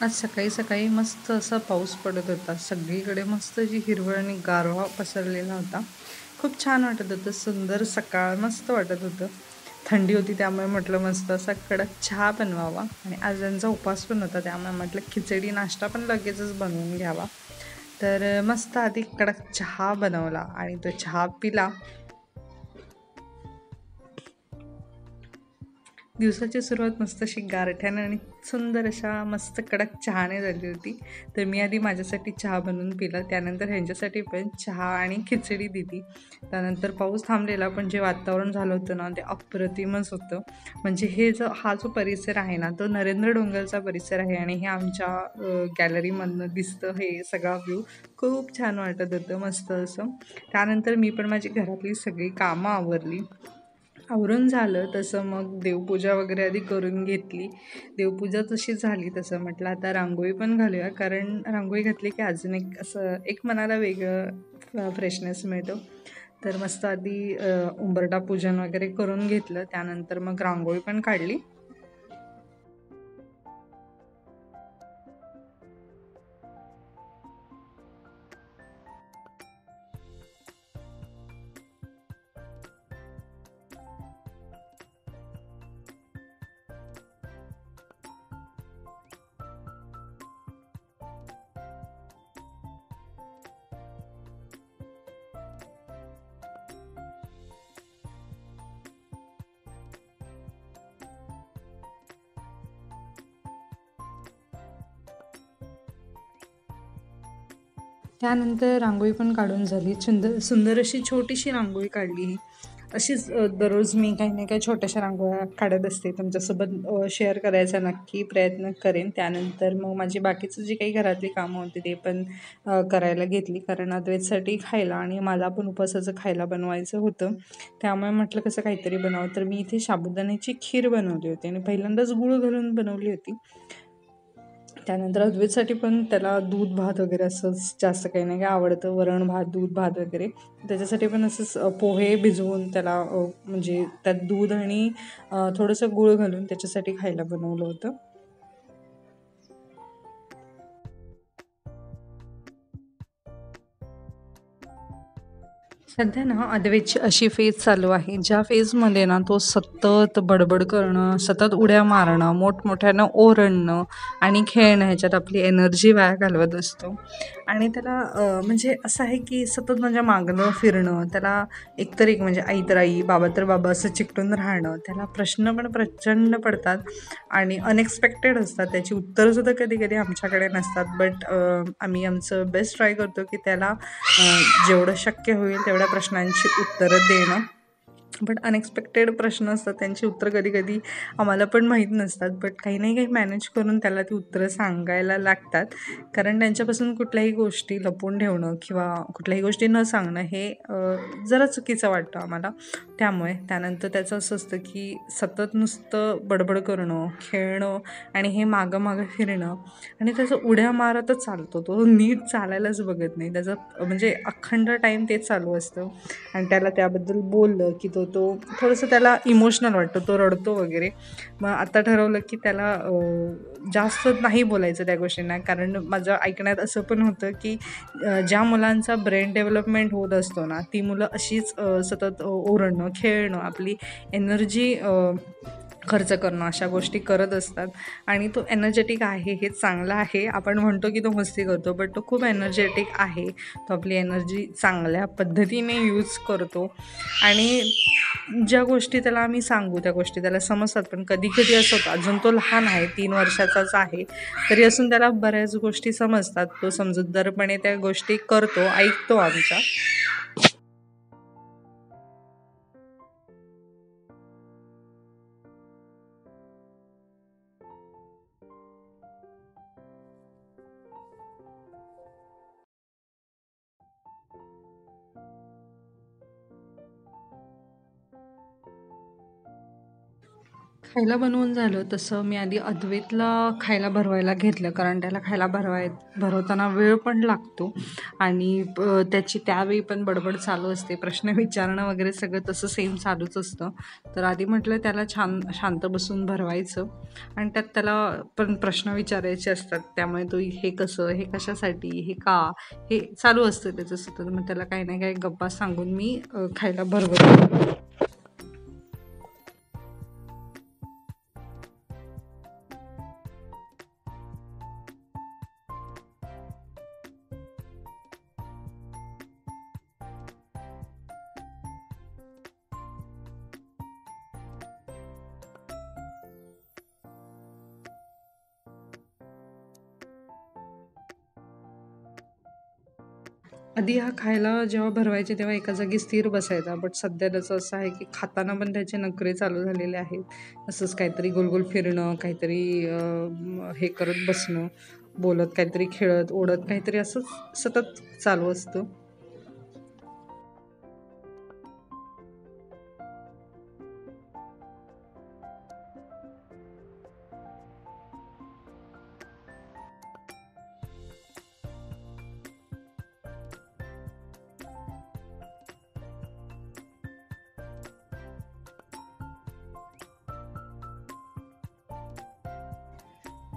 आज सकाळी सकाळी मस्त असा पाऊस पडत होता. सगळीकडे मस्त अशी हिरवळ आणि गारवा पसरलेला होता. खूप छान वाटत होतं. सुंदर सकाळ मस्त वाटत होतं. थंडी होती त्यामुळे म्हटलं मस्त असा कडक चहा बनवावा आणि आज त्यांचा उपवास पण होता त्यामुळे म्हटलं खिचडी नाश्ता पण लगेचच बनवून घ्यावा. तर मस्त आधी कडक चहा बनवला आणि तो चहा पिला. दिवसाची सुरुवात मस्त अशी गारठ्यानं आणि सुंदर अशा मस्त कडक चहाने झाली होती. तर मी आधी माझ्यासाठी चहा बनवून पिला. त्यानंतर ह्यांच्यासाठी पण चहा आणि खिचडी दिली. त्यानंतर पाऊस थांबलेला, पण जे वातावरण झालं होतं ना ते अप्रतिमच होतं. म्हणजे हा जो परिसर आहे ना तो नरेंद्र डोंगरचा परिसर आहे आणि हे आमच्या गॅलरीमधनं दिसतं हे सगळा व्ह्यू. खूप छान वाटत होतं मस्त असं. त्यानंतर मी पण माझी घरातली सगळी कामं आवरून झालं तसं मग देवपूजा वगैरे आधी करून घेतली. देवपूजा तशी झाली तसं म्हटलं आता रांगोळी पण घालूया, कारण रांगोळी घातली की अजून एक असं एक मनाला वेगळं फ्रेशनेस मिळतो. तर मस्त आधी उंबरठा पूजन वगैरे करून घेतलं. त्यानंतर मग रांगोळी पण काढली. त्यानंतर रांगोळी पण काढून झाली. सुंदर सुंदर अशी छोटीशी रांगोळी काढली ही. अशीच दररोज मी काही ना काही छोट्याशा रांगोळ्या काढत असते. तुमच्यासोबत शेअर करायचा नक्की प्रयत्न करेन. त्यानंतर मग माझी बाकीचं जी काही घरातली कामं होती ते पण करायला घेतली, कारण अद्वैतसाठी खायला आणि मला पण उपवासाचं खायला बनवायचं होतं. त्यामुळे म्हटलं कसं काहीतरी बनावं. तर मी इथे साबुदाण्याची खीर बनवली होती आणि पहिल्यांदाच गूळ घालून बनवली होती. त्यानंतर अद्वैतसाठी पण त्याला दूध भात वगैरे असंच जास्त काही नाही काय आवडतं, वरण भात दूध भात वगैरे. त्याच्यासाठी पण असंच पोहे भिजवून त्याला म्हणजे त्यात दूध आणि थोडंसं गूळ घालून त्याच्यासाठी खायला बनवलं होतं. सध्या ना अद्वैतची अशी फेज चालू आहे, ज्या फेजमध्ये ना तो सतत बडबड करणं, सतत उड्या मारणं, मोठमोठ्यानं ओरडणं आणि खेळणं ह्याच्यात आपली एनर्जी वाया घालवत असतो. आणि त्याला म्हणजे असं आहे की सतत म्हणजे मागणं फिरणं, त्याला एकतर एक म्हणजे आई तर आई, बाबा तर बाबा असं चिकटून राहणं, त्याला प्रश्न पण प्रचंड पडतात आणि अनएक्सपेक्टेड असतात. त्याची उत्तरंसुद्धा कधी कधी आमच्याकडे नसतात. बट आम्ही आमचं बेस्ट ट्राय करतो की त्याला जेवढं शक्य होईल तेवढ्या प्रश्नांची उत्तरं देणं. बट अनएक्सपेक्टेड प्रश्न असतात, त्यांची उत्तरं कधी कधी आम्हाला पण माहीत नसतात. बट काही नाही काही मॅनेज करून त्याला ती उत्तरं सांगायला लागतात, कारण त्यांच्यापासून कुठल्याही गोष्टी लपवून ठेवणं किंवा कुठल्याही गोष्टी न सांगणं हे जरा चुकीचं वाटतं आम्हाला. त्यामुळे त्यानंतर त्याचं असं असतं की सतत नुसतं बडबड करणं, खेळणं आणि हे मागं मागं फिरणं आणि त्याचं उड्या मारतच चालतो. तो नीट चालायलाच बघत नाही. त्याचं म्हणजे अखंड टाईम तेच चालू असतं आणि त्याला त्याबद्दल बोललं की तो थोडंसं त्याला इमोशनल वाटतं, तो रडतो वगैरे. मग आता ठरवलं की त्याला जास्त नाही बोलायचं त्या गोष्टींना, कारण माझं ऐकण्यात असं पण होतं की ज्या मुलांचा ब्रेन डेव्हलपमेंट होत असतो ना ती मुलं अशीच सतत ओरडणं, खेळणं, आपली एनर्जी खर्च करणं अशा गोष्टी करत असतात. आणि तो एनर्जेटिक आहे हे चांगलं आहे. आपण म्हणतो की तो मस्ती करतो, बट तो खूप एनर्जेटिक आहे. तो आपली एनर्जी चांगल्या पद्धतीने यूज करतो आणि ज्या गोष्टी त्याला आम्ही सांगू त्या गोष्टी त्याला समजतात. पण कधी कधी असं होतं, अजून तो लहान आहे, 3 वर्षाचाच आहे, तरी असून त्याला बऱ्याच गोष्टी समजतात. तो समजूतदारपणे त्या गोष्टी करतो, ऐकतो आमच्या. खायला बनवून झालं तसं मी आधी अद्वैतला खायला भरवायला घेतलं, कारण त्याला खायला भरवताना वेळ पण लागतो आणि त्याची त्यावेळी पण बडबड चालू असते, प्रश्न विचारणं वगैरे सगळं तसं सेम चालूच असतं. तर आधी म्हटलं त्याला छान शांत बसून भरवायचं आणि त्यात त्याला पण प्रश्न विचारायचे असतात, त्यामुळे तो हे कसं, हे कशासाठी, हे का, हे चालू असतं त्याचं सतत. मग त्याला काही ना काही गप्पा सांगून मी खायला भरवते. आधी हा खायला जेव्हा भरवायचे तेव्हा एका जागी स्थिर बसायचा, बट सध्या त्याचं असं आहे की खाताना पण त्याचे नखरे चालू झालेले आहेत. असंच काहीतरी गोल फिरणं, काहीतरी हे करत बसणं, बोलत काहीतरी, खेळत ओढत काहीतरी असंच सतत चालू असतं.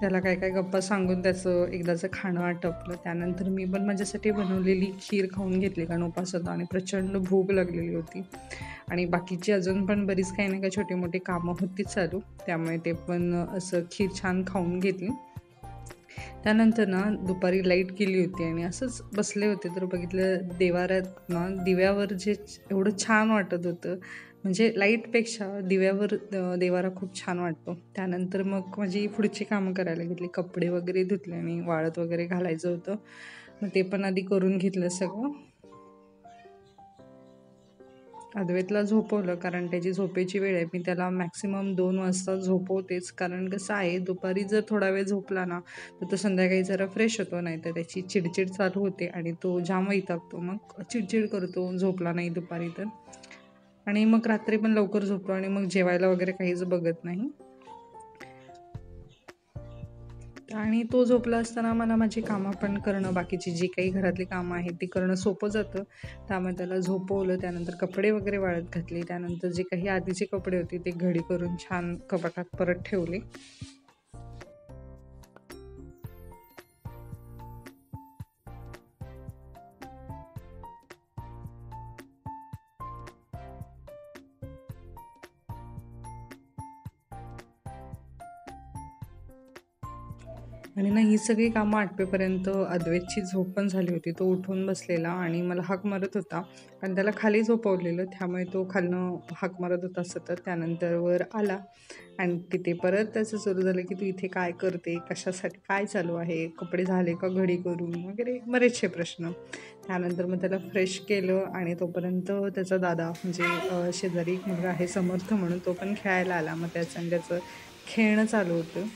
त्याला काय काय गप्पा सांगून त्याचं एकदाचं खाणं आटपलं. त्यानंतर मी पण माझ्यासाठी बनवलेली खीर खाऊन घेतली, कारण उपास होता आणि प्रचंड भूक लागलेली होती आणि बाकीची अजून पण बरीच काही ना काही छोटी मोठी कामं होती चालू, त्यामुळे ते पण असं खीर छान खाऊन घेतली. त्यानंतर ना दुपारी लाईट गेली होती आणि असंच बसले होते, तर बघितलं देवाऱ्यात ना दिव्यावर जे एवढं छान वाटत होतं, म्हणजे लाईटपेक्षा दिव्यावर देवारा खूप छान वाटतो. त्यानंतर मग माझी पुढची कामं करायला घेतली, कपडे वगैरे धुतले आणि वाळत वगैरे घालायचं होतं, मग ते पण आधी करून घेतलं सगळं. अद्वैतला झोपवलं, कारण त्याची झोपेची वेळ आहे. मी त्याला मॅक्सिमम 2 वाजता झोपवतेच, कारण कसं आहे दुपारी जर थोडा वेळ झोपला ना तर तो संध्याकाळी जरा फ्रेश होतो, नाही तर त्याची चिडचिड चालू होते आणि तो जाम वैतागतो, मग चिडचिड करतो झोपला नाही दुपारी तर. आणि मग रात्री पण लवकर झोपतो आणि मग जेवायला वगैरे काहीच बघत नाही. आणि तो झोपला असताना मला माझी कामं पण करणं, बाकीची जी काही घरातली कामं आहेत ती करणं सोपं जातं. त्यामुळे त्याला झोपवलं, त्यानंतर कपडे वगैरे वाळत घातले, त्यानंतर जे काही आधीचे कपडे होते ते घडी करून छान कपाटात परत ठेवले. आणि ना ही सगळी कामं आटपेपर्यंत अद्वैतची झोप पण झाली होती. तो उठून बसलेला आणि मला हाक मारत होता, कारण त्याला खाली झोपवलेलं, त्यामुळे तो खालनं हाक मारत होता सतत. त्यानंतर वर आला आणि तिथे परत त्याचं सुरू झालं की तू इथे काय करते, कशासाठी, काय चालू आहे, कपडे झाले का घडी करून वगैरे बरेचसे प्रश्न. त्यानंतर मग त्याला फ्रेश केलं आणि तोपर्यंत त्याचा दादा, म्हणजे शेजारी एक मुलगा आहे समर्थ म्हणून, तो पण खेळायला आला. मग त्याचं आणि त्याचं खेळणं चालू होतं.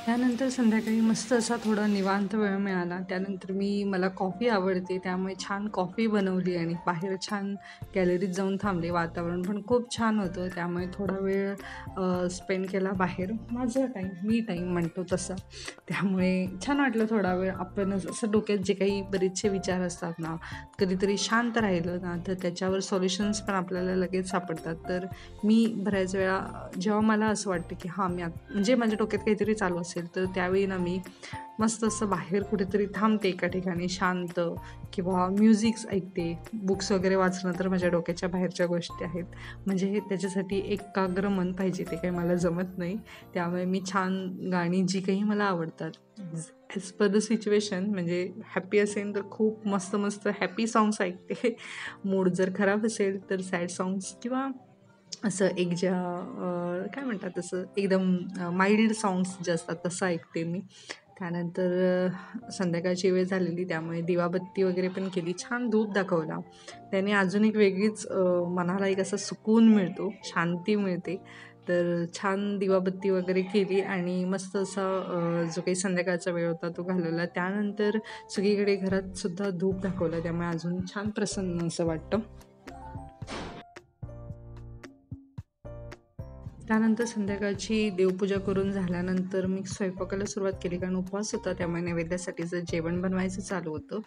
त्यानंतर संध्याकाळी मस्त असा थोडा निवांत वेळ मिळाला. त्यानंतर मला कॉफी आवडते, त्यामुळे छान कॉफी बनवली आणि बाहेर छान गॅलरीत जाऊन थांबले. वातावरण पण खूप छान होतं, त्यामुळे थोडा वेळ स्पेंड केला बाहेर. माझा टाईम, मी टाईम म्हणतो तसं. त्यामुळे छान वाटलं थोडा वेळ. आपण असं डोक्यात जे काही बरेचसे विचार असतात ना, कधीतरी शांत राहिलं ना तर त्याच्यावर सोल्युशन्स पण आपल्याला लगेच सापडतात. तर मी बऱ्याच वेळा जेव्हा मला असं वाटतं की हां, म्हणजे माझ्या डोक्यात काहीतरी चालू असेल, तर त्यावेळी ना मी मस्त असं बाहेर कुठेतरी थांबते एका ठिकाणी शांत, किंवा म्युझिक्स ऐकते. बुक्स वगैरे वाचणं तर माझ्या डोक्याच्या बाहेरच्या गोष्टी आहेत, म्हणजे त्याच्यासाठी एकाग्र मन पाहिजे, ते काही मला जमत नाही. त्यामुळे मी छान गाणी जी काही मला आवडतात ॲज पर द सिच्युएशन, म्हणजे हॅप्पी असेल तर खूप मस्त मस्त हॅपी सॉंग्स ऐकते. मूड जर खराब असेल तर सॅड सॉंग्स, किंवा असं एक ज्या काय म्हणतात तसं एकदम माइल्ड सॉंग्स जे असतात तसं ऐकते मी. त्यानंतर संध्याकाळची वेळ झालेली, त्यामुळे दिवाबत्ती वगैरे पण केली, छान धूप दाखवला. त्याने अजून एक वेगळीच मनाला एक असा सुकून मिळतो, शांती मिळते. तर छान दिवाबत्ती वगैरे केली आणि मस्त असा जो काही संध्याकाळचा वेळ होता तो घालवला. त्यानंतर सगळीकडे घरात सुद्धा धूप दाखवलं, त्यामुळे अजून छान प्रसन्न असं वाटतं. त्यानंतर संध्याकाळची देवपूजा करून झाल्यानंतर मी स्वयंपाकाला सुरुवात केली, कारण उपवास होता त्यामुळे नैवेद्यासाठीचं जेवण बनवायचं चालू होतं.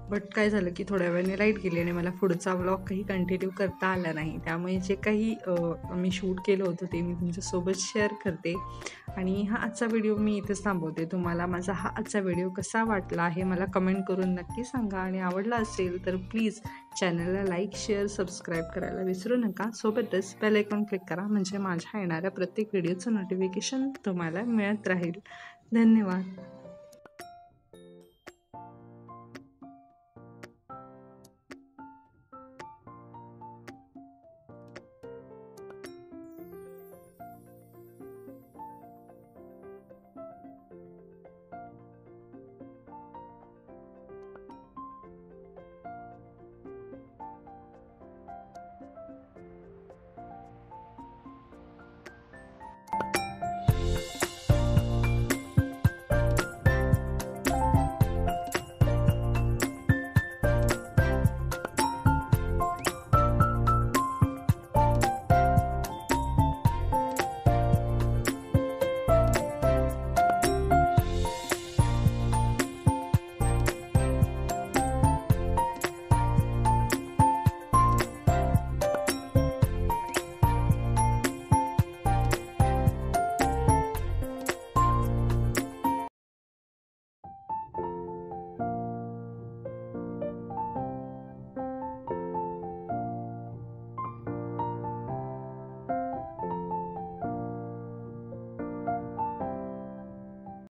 बट काय झालं की थोड्या वेळाने लाईट गेली आणि मला पुढचा व्लॉग काही कंटिन्यू करता आला नाही. त्यामुळे जे काही मी शूट केलं होतं ते मी तुमच्यासोबत शेअर करते आणि हा आजचा व्हिडिओ मी इथेच थांबवते. तुम्हाला माझा हा आजचा व्हिडिओ कसा वाटला हे मला कमेंट करून नक्की सांगा आणि आवडला असेल तर प्लीज चॅनलला लाईक, शेअर, सबस्क्राईब करायला विसरू नका. सोबतच बेल आयकॉन क्लिक करा म्हणजे माझ्या येणाऱ्या प्रत्येक व्हिडिओचं नोटिफिकेशन तुम्हाला मिळत राहील. धन्यवाद.